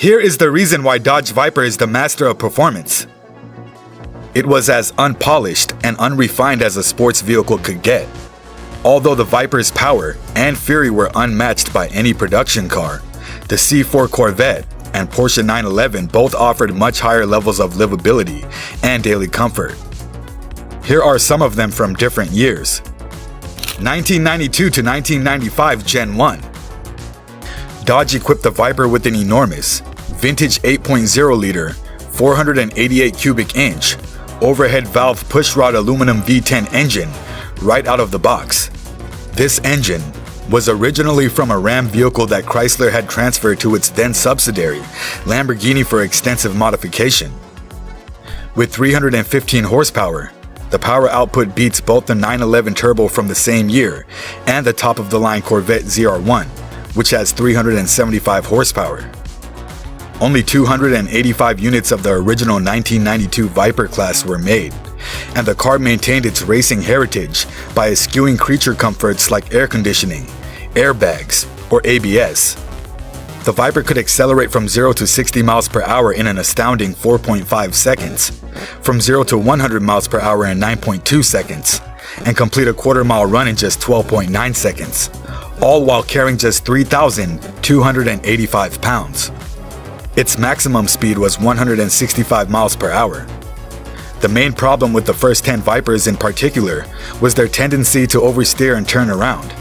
Here is the reason why Dodge Viper is the master of performance. It was as unpolished and unrefined as a sports vehicle could get. Although the Viper's power and fury were unmatched by any production car, the C4 Corvette and Porsche 911 both offered much higher levels of livability and daily comfort. Here are some of them from different years. 1992 to 1995 Gen 1. Dodge equipped the Viper with an enormous, vintage 8.0-liter, 488 cubic inch, overhead valve pushrod aluminum V10 engine right out of the box. This engine was originally from a Ram vehicle that Chrysler had transferred to its then subsidiary, Lamborghini, for extensive modification. With 315 horsepower, the power output beats both the 911 Turbo from the same year and the top-of-the-line Corvette ZR1, which has 375 horsepower. Only 285 units of the original 1992 Viper class were made, and the car maintained its racing heritage by eschewing creature comforts like air conditioning, airbags, or ABS. The Viper could accelerate from 0 to 60 miles per hour in an astounding 4.5 seconds, from 0 to 100 miles per hour in 9.2 seconds, and complete a quarter-mile run in just 12.9 seconds, all while carrying just 3,285 pounds. Its maximum speed was 165 miles per hour. The main problem with the first 10 Vipers in particular was their tendency to oversteer and turn around,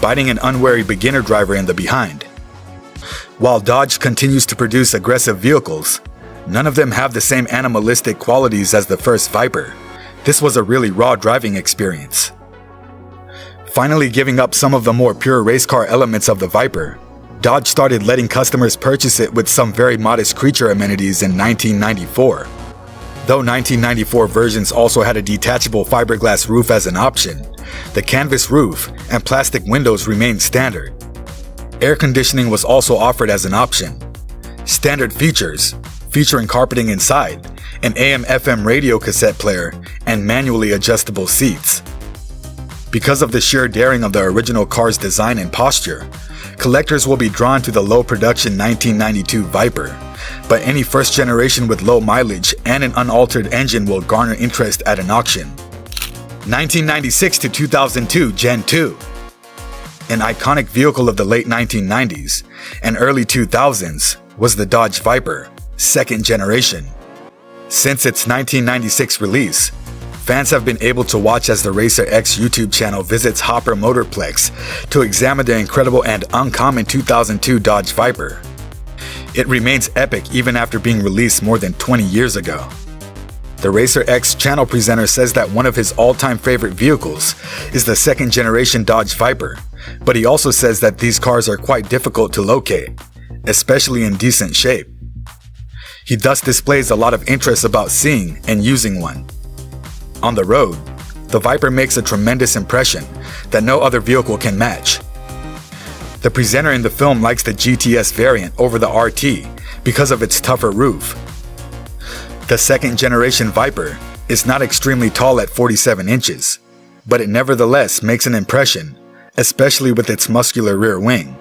biting an unwary beginner driver in the behind. While Dodge continues to produce aggressive vehicles, none of them have the same animalistic qualities as the first Viper. This was a really raw driving experience. Finally giving up some of the more pure race car elements of the Viper, Dodge started letting customers purchase it with some very modest creature amenities in 1994. Though 1994 versions also had a detachable fiberglass roof as an option, the canvas roof and plastic windows remained standard. Air conditioning was also offered as an option. Standard features, featuring carpeting inside, an AM/FM radio cassette player, and manually adjustable seats. Because of the sheer daring of the original car's design and posture, collectors will be drawn to the low-production 1992 Viper, but any first generation with low mileage and an unaltered engine will garner interest at an auction. 1996 to 2002 Gen 2. An iconic vehicle of the late 1990s and early 2000s was the Dodge Viper, second generation. Since its 1996 release, fans have been able to watch as the Racer X YouTube channel visits Hopper Motorplex to examine the incredible and uncommon 2002 Dodge Viper. It remains epic even after being released more than 20 years ago. The Racer X channel presenter says that one of his all-time favorite vehicles is the second generation Dodge Viper, but he also says that these cars are quite difficult to locate, especially in decent shape. He thus displays a lot of interest about seeing and using one. On the road, the Viper makes a tremendous impression that no other vehicle can match. The presenter in the film likes the GTS variant over the RT because of its tougher roof. The second generation Viper is not extremely tall at 47 inches, but it nevertheless makes an impression, especially with its muscular rear wing.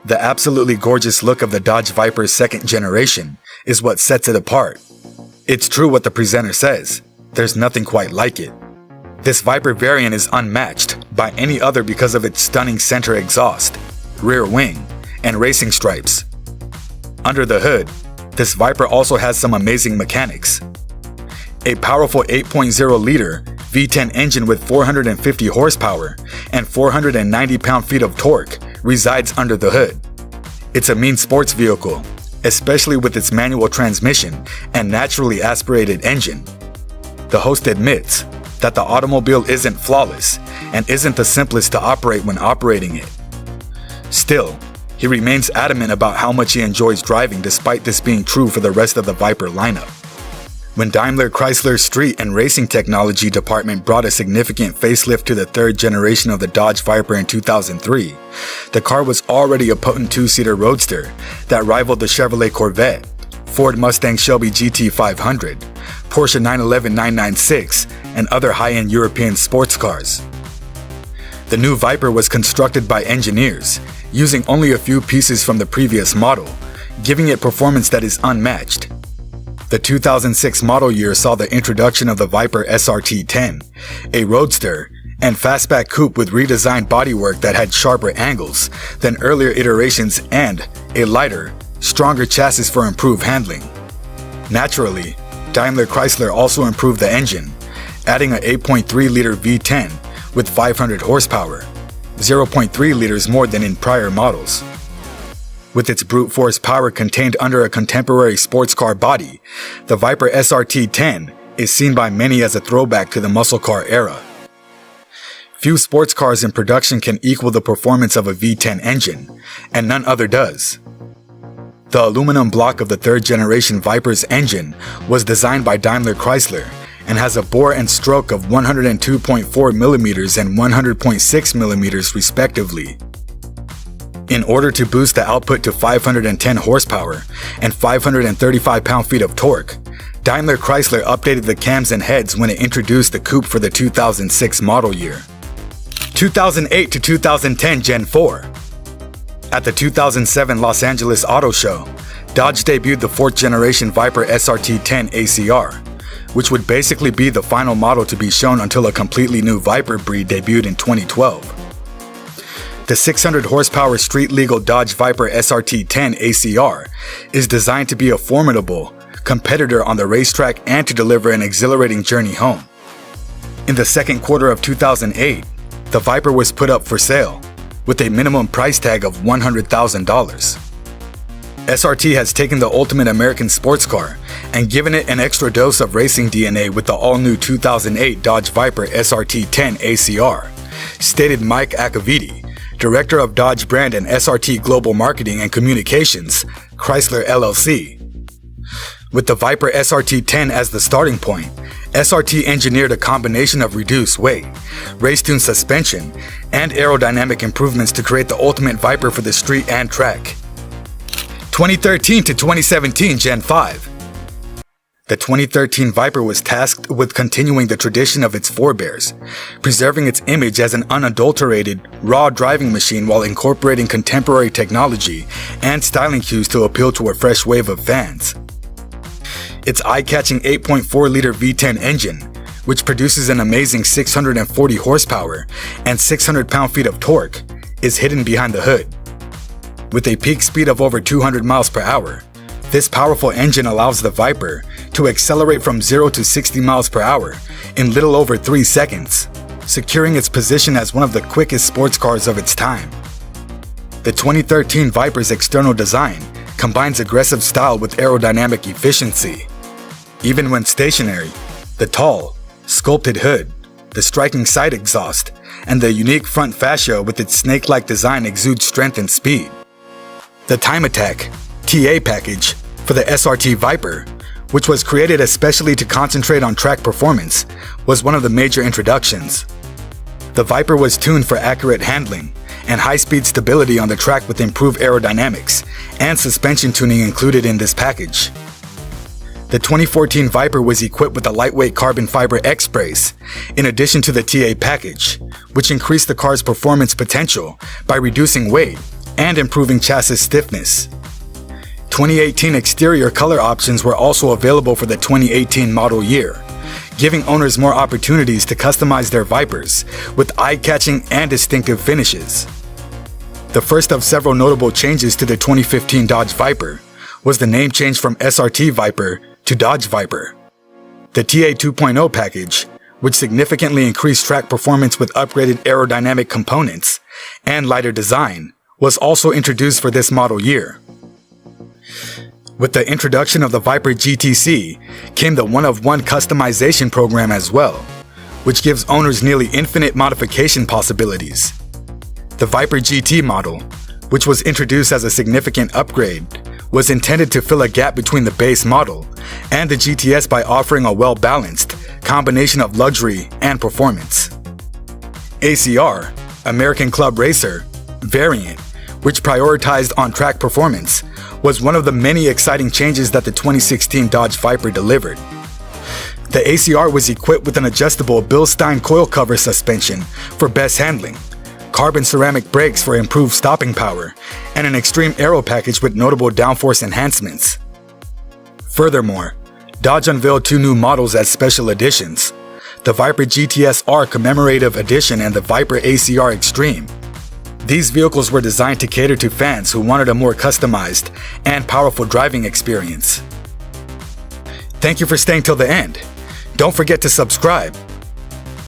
The absolutely gorgeous look of the Dodge Viper's second generation is what sets it apart. It's true what the presenter says. There's nothing quite like it. This Viper variant is unmatched by any other because of its stunning center exhaust, rear wing, and racing stripes. Under the hood, this Viper also has some amazing mechanics. A powerful 8.0-liter V10 engine with 450 horsepower and 490 pound-feet of torque resides under the hood. It's a mean sports vehicle, especially with its manual transmission and naturally aspirated engine. The host admits that the automobile isn't flawless and isn't the simplest to operate when operating it. Still, he remains adamant about how much he enjoys driving despite this being true for the rest of the Viper lineup. When Daimler Chrysler's street and racing technology department brought a significant facelift to the third generation of the Dodge Viper in 2003, the car was already a potent two-seater roadster that rivaled the Chevrolet Corvette, Ford Mustang Shelby GT500, Porsche 911 996, and other high-end European sports cars. The new Viper was constructed by engineers, using only a few pieces from the previous model, giving it performance that is unmatched. The 2006 model year saw the introduction of the Viper SRT-10, a roadster and fastback coupe with redesigned bodywork that had sharper angles than earlier iterations and a lighter, stronger chassis for improved handling. Naturally, Daimler Chrysler also improved the engine, adding an 8.3-liter V10 with 500 horsepower, 0.3 liters more than in prior models. With its brute force power contained under a contemporary sports car body, the Viper SRT-10 is seen by many as a throwback to the muscle car era. Few sports cars in production can equal the performance of a V10 engine, and none other does. The aluminum block of the third-generation Viper's engine was designed by Daimler Chrysler and has a bore and stroke of 102.4 millimeters and 100.6 millimeters respectively. In order to boost the output to 510 horsepower and 535 pound-feet of torque, Daimler Chrysler updated the cams and heads when it introduced the coupe for the 2006 model year. 2008 to 2010 Gen 4. At the 2007 Los Angeles Auto Show, Dodge debuted the 4th generation Viper SRT-10 ACR, which would basically be the final model to be shown until a completely new Viper breed debuted in 2012. The 600 horsepower street-legal Dodge Viper SRT-10 ACR is designed to be a formidable competitor on the racetrack and to deliver an exhilarating journey home. In the second quarter of 2008, the Viper was put up for sale, with a minimum price tag of $100,000. SRT has taken the ultimate American sports car and given it an extra dose of racing DNA with the all-new 2008 Dodge Viper SRT-10 ACR, stated Mike Acavidi, Director of Dodge Brand and SRT Global Marketing and Communications, Chrysler LLC. With the Viper SRT-10 as the starting point, SRT engineered a combination of reduced weight, race-tuned suspension, and aerodynamic improvements to create the ultimate Viper for the street and track. 2013 to 2017 Gen 5. The 2013 Viper was tasked with continuing the tradition of its forebears, preserving its image as an unadulterated, raw driving machine while incorporating contemporary technology and styling cues to appeal to a fresh wave of fans. Its eye-catching 8.4-liter V10 engine, which produces an amazing 640 horsepower and 600 pound-feet of torque, is hidden behind the hood. With a peak speed of over 200 miles per hour, this powerful engine allows the Viper to accelerate from 0 to 60 miles per hour in little over 3 seconds, securing its position as one of the quickest sports cars of its time. The 2013 Viper's external design combines aggressive style with aerodynamic efficiency. Even when stationary, the tall, sculpted hood, the striking side exhaust, and the unique front fascia with its snake-like design exude strength and speed. The Time Attack TA package for the SRT Viper, which was created especially to concentrate on track performance, was one of the major introductions. The Viper was tuned for accurate handling and high-speed stability on the track with improved aerodynamics and suspension tuning included in this package. The 2014 Viper was equipped with a lightweight carbon fiber X-brace, in addition to the TA package, which increased the car's performance potential by reducing weight and improving chassis stiffness. 2018 exterior color options were also available for the 2018 model year, giving owners more opportunities to customize their Vipers with eye-catching and distinctive finishes. The first of several notable changes to the 2015 Dodge Viper was the name change from SRT Viper to Dodge Viper. The TA 2.0 package, which significantly increased track performance with upgraded aerodynamic components and lighter design, was also introduced for this model year. With the introduction of the Viper GTC came the one-of-one customization program as well, which gives owners nearly infinite modification possibilities. The Viper GT model, which was introduced as a significant upgrade, was intended to fill a gap between the base model and the GTS by offering a well-balanced combination of luxury and performance. ACR, American Club Racer, variant, which prioritized on-track performance, was one of the many exciting changes that the 2016 Dodge Viper delivered. The ACR was equipped with an adjustable Bilstein coil cover suspension for best handling, carbon ceramic brakes for improved stopping power, and an extreme aero package with notable downforce enhancements. Furthermore, Dodge unveiled 2 new models as special editions: the Viper GTS R Commemorative Edition and the Viper ACR Extreme. These vehicles were designed to cater to fans who wanted a more customized and powerful driving experience. Thank you for staying till the end. Don't forget to subscribe